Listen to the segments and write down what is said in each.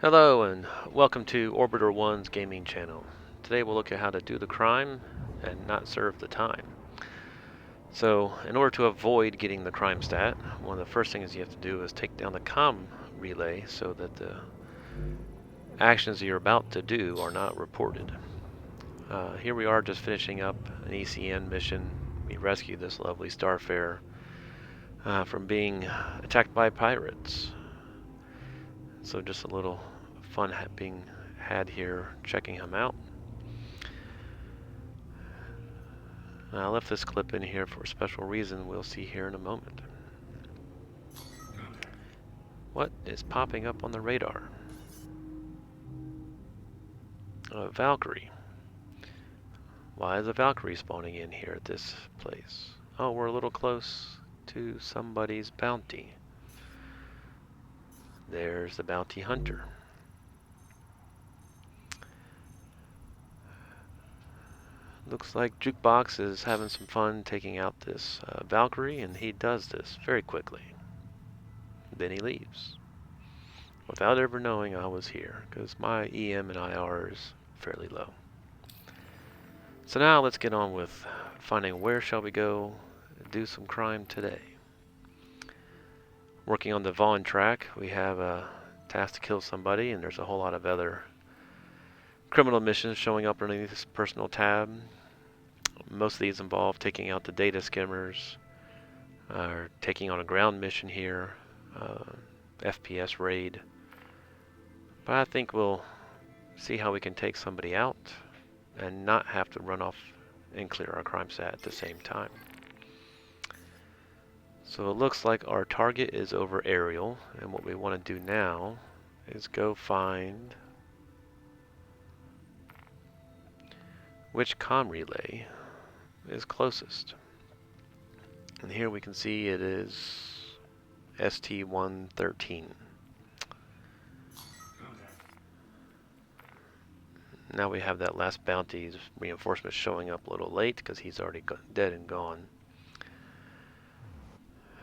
Hello and welcome to Orbiter One's gaming channel. Today we'll look at how to do the crime and not serve the time. So in order to avoid getting the crime stat, one of the first things you have to do is take down the comm relay so that the actions you're about to do are not reported. Here we are just finishing up an ECN mission. We rescued this lovely starfare from being attacked by pirates. So just a little fun being had here checking him out. I left this clip in here for a special reason we'll see here in a moment. What is popping up on the radar? Valkyrie. Why is a Valkyrie spawning in here at this place? Oh, we're a little close to somebody's bounty. There's the bounty hunter. Looks like Jukebox is having some fun taking out this Valkyrie, and he does this very quickly. Then he leaves, without ever knowing I was here, because my EM and IR is fairly low. So now let's get on with finding where shall we go do some crime today. Working on the Vaughn track, we have a task to kill somebody, and there's a whole lot of other criminal missions showing up underneath this personal tab. Most of these involve taking out the data skimmers, or taking on a ground mission here, FPS raid. But I think we'll see how we can take somebody out and not have to run off and clear our crime stat at the same time. So it looks like our target is over aerial, and what we want to do now is go find which comm relay is closest. And here we can see it is ST-113. Now we have that last bounty's reinforcement showing up a little late because he's already dead and gone.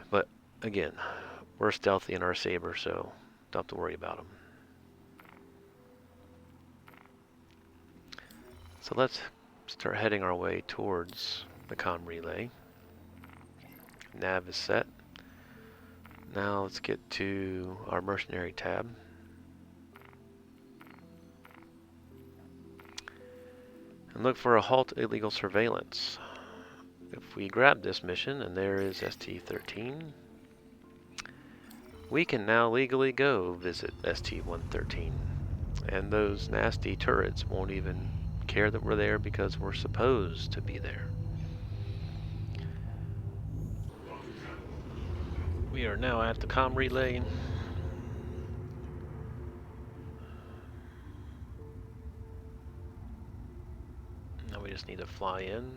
But again, we're stealthy in our saber, so don't have to worry about him. So let's start heading our way towards the comm relay. Nav is set. Now let's get to our mercenary tab. And look for a halt illegal surveillance. If we grab this mission, and there is ST-13, we can now legally go visit ST-113. And those nasty turrets won't even care that we're there because we're supposed to be there. We are now at the comm relay. Now we just need to fly in.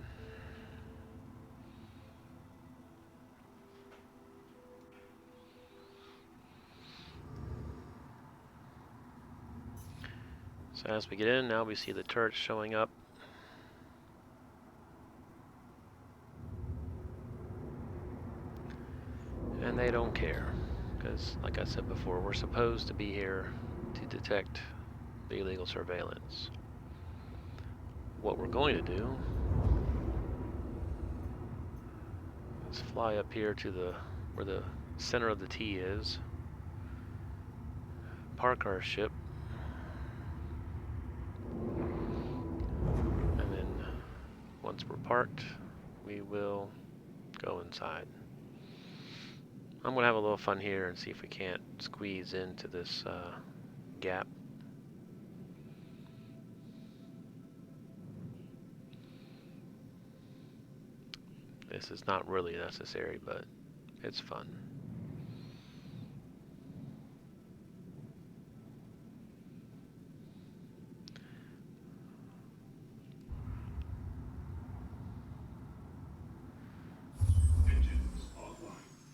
So as we get in, now we see the turrets showing up. And they don't care, because like I said before, we're supposed to be here to detect the illegal surveillance. What we're going to do is fly up here to where the center of the T is, park our ship, and then once we're parked, we will go inside. I'm going to have a little fun here and see if we can't squeeze into this gap. This is not really necessary, but it's fun.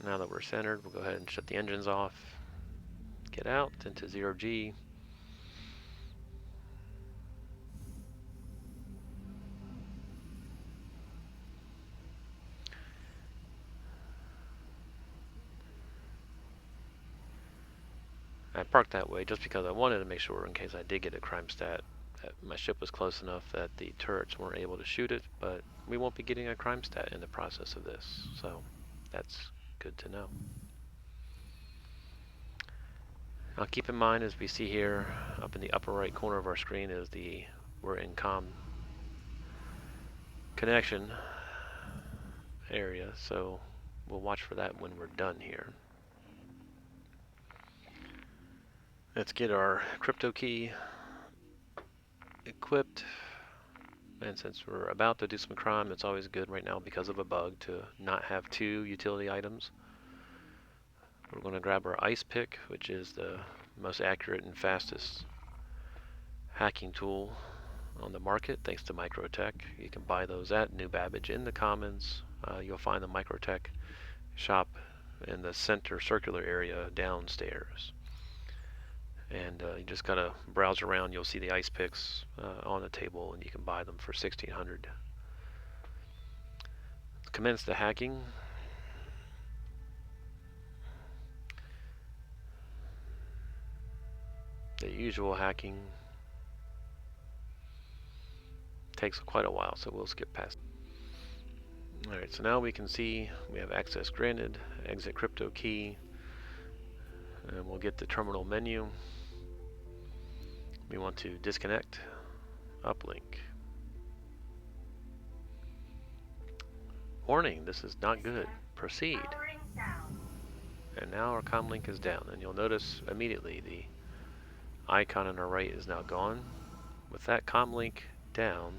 Now that we're centered, we'll go ahead and shut the engines off. Get out into 0G. I parked that way just because I wanted to make sure in case I did get a crime stat that my ship was close enough that the turrets weren't able to shoot it, but we won't be getting a crime stat in the process of this, so that's good to know. Now keep in mind, as we see here up in the upper right corner of our screen, is we're in comm connection area, so we'll watch for that when we're done here. Let's get our crypto key equipped, and since we're about to do some crime, it's always good right now because of a bug to not have 2 utility items. We're going to grab our ice pick, which is the most accurate and fastest hacking tool on the market thanks to Microtech. You can buy those at New Babbage in the Commons. You'll find the Microtech shop in the center circular area downstairs. And you just gotta browse around. You'll see the ice picks on the table, and you can buy them for 1,600. Commence the hacking. The usual hacking takes quite a while, so we'll skip past. Alright, so now we can see we have access granted, exit crypto key, and we'll get the terminal menu. We want to disconnect, uplink. Warning, this is not good. Proceed. And now our comm link is down, and you'll notice immediately the icon on our right is now gone. With that comm link down,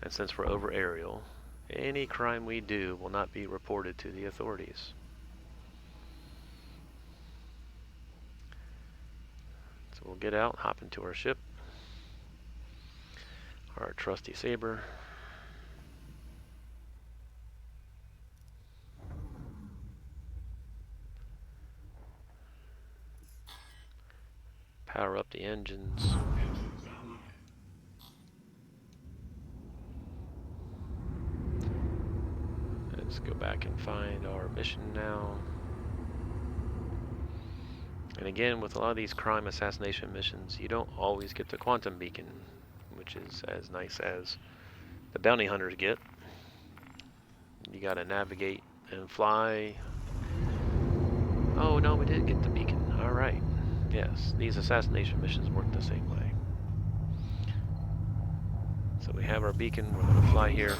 and since we're over aerial, any crime we do will not be reported to the authorities. So we'll get out, hop into our ship, our trusty Saber. Power up the engines. Let's go back and find our mission now. And again, with a lot of these crime assassination missions, you don't always get the quantum beacon, which is as nice as the bounty hunters get. You gotta navigate and fly. Oh no, we did get the beacon. Alright. Yes, these assassination missions work the same way. So we have our beacon, we're gonna fly here.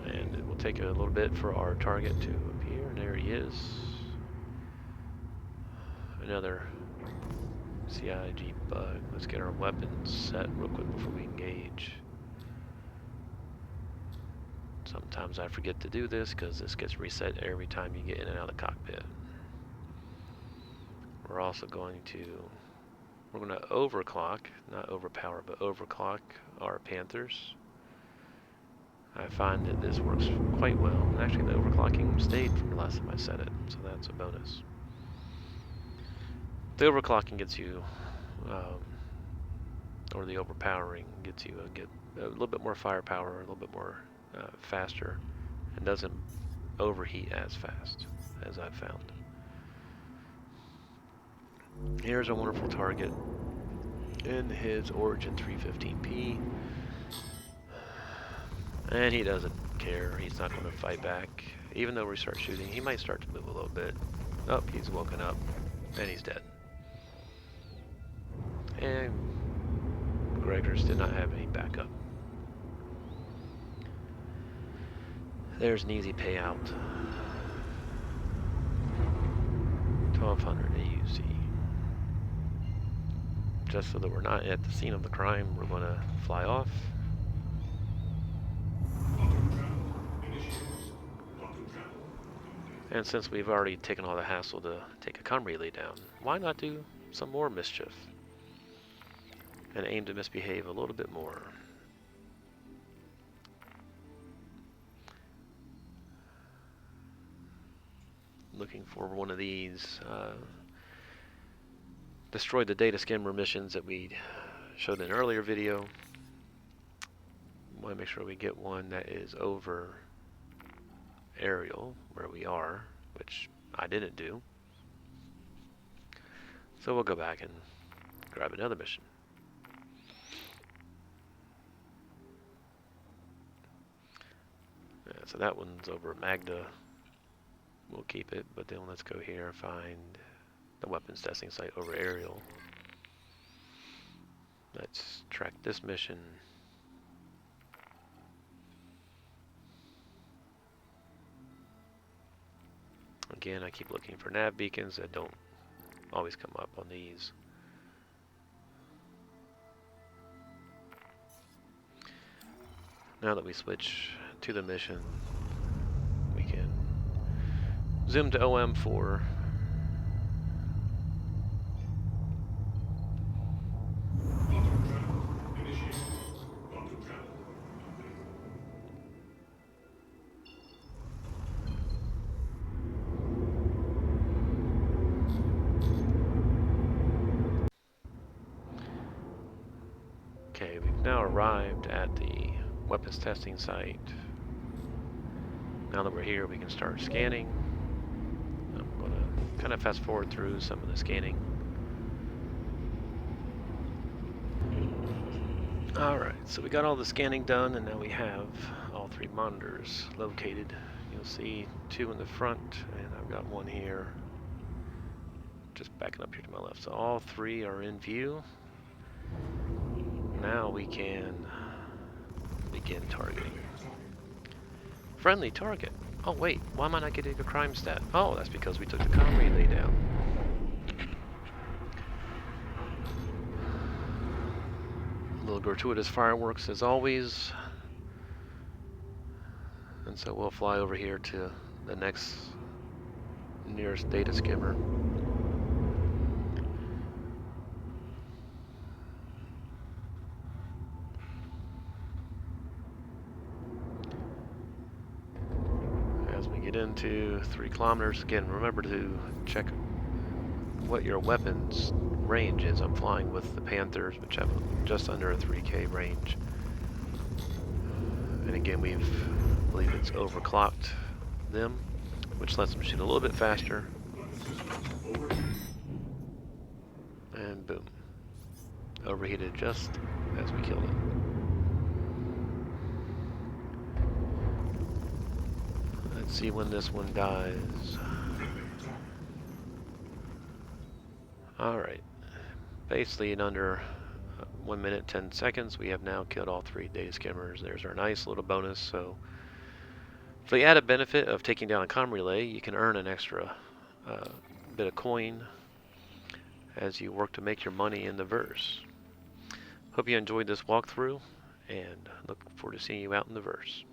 And it will take a little bit for our target to appear, and there he is. Another CIG bug. Let's get our weapons set real quick before we engage. Sometimes I forget to do this because this gets reset every time you get in and out of the cockpit. We're also going to overclock, not overpower, but overclock our Panthers. I find that this works quite well. Actually, the overclocking stayed from the last time I set it, so that's a bonus. The overclocking gets you, or the overpowering gets you a little bit more firepower, a little bit more faster, and doesn't overheat as fast as I've found. Here's a wonderful target in his Origin 315P, and he doesn't care. He's not going to fight back. Even though we start shooting, he might start to move a little bit. Oh, he's woken up, and he's dead. And Gregors did not have any backup. There's an easy payout. 1,200 AUC. Just so that we're not at the scene of the crime, we're going to fly off. And since we've already taken all the hassle to take a comm relay down, why not do some more mischief? And aim to misbehave a little bit more. Looking for one of these. Destroy the data skimmer missions that we showed in an earlier video. Want to make sure we get one that is over aerial, where we are, which I didn't do. So we'll go back and grab another mission. Yeah, so that one's over Magda. We'll keep it, but then let's go here and find the weapons testing site over Ariel. Let's track this mission. Again, I keep looking for nav beacons that don't always come up on these. Now that we switch to the mission, we can zoom to OM4. Okay, we've now arrived at the weapons testing site. Now that we're here, we can start scanning. I'm going to kind of fast forward through some of the scanning. Alright, so we got all the scanning done, and now we have all three monitors located. You'll see two in the front, and I've got one here. Just backing up here to my left. So all three are in view. Now we can begin targeting. Friendly target. Oh wait, why am I not getting a crime stat? Oh, that's because we took the comm relay down. A little gratuitous fireworks as always. And so we'll fly over here to the next nearest data skimmer. As we get into 3 kilometers, again, remember to check what your weapons range is. I'm flying with the Panthers, which have just under a 3K range. And again, I believe it's overclocked them, which lets them shoot a little bit faster. And boom. Overheated just as we killed it. Let's see when this one dies. Alright. Basically in under 1 minute 10 seconds, we have now killed all 3 data skimmers. There's our nice little bonus. So for the added benefit of taking down a comm relay, you can earn an extra bit of coin as you work to make your money in the verse. Hope you enjoyed this walkthrough, and look forward to seeing you out in the verse.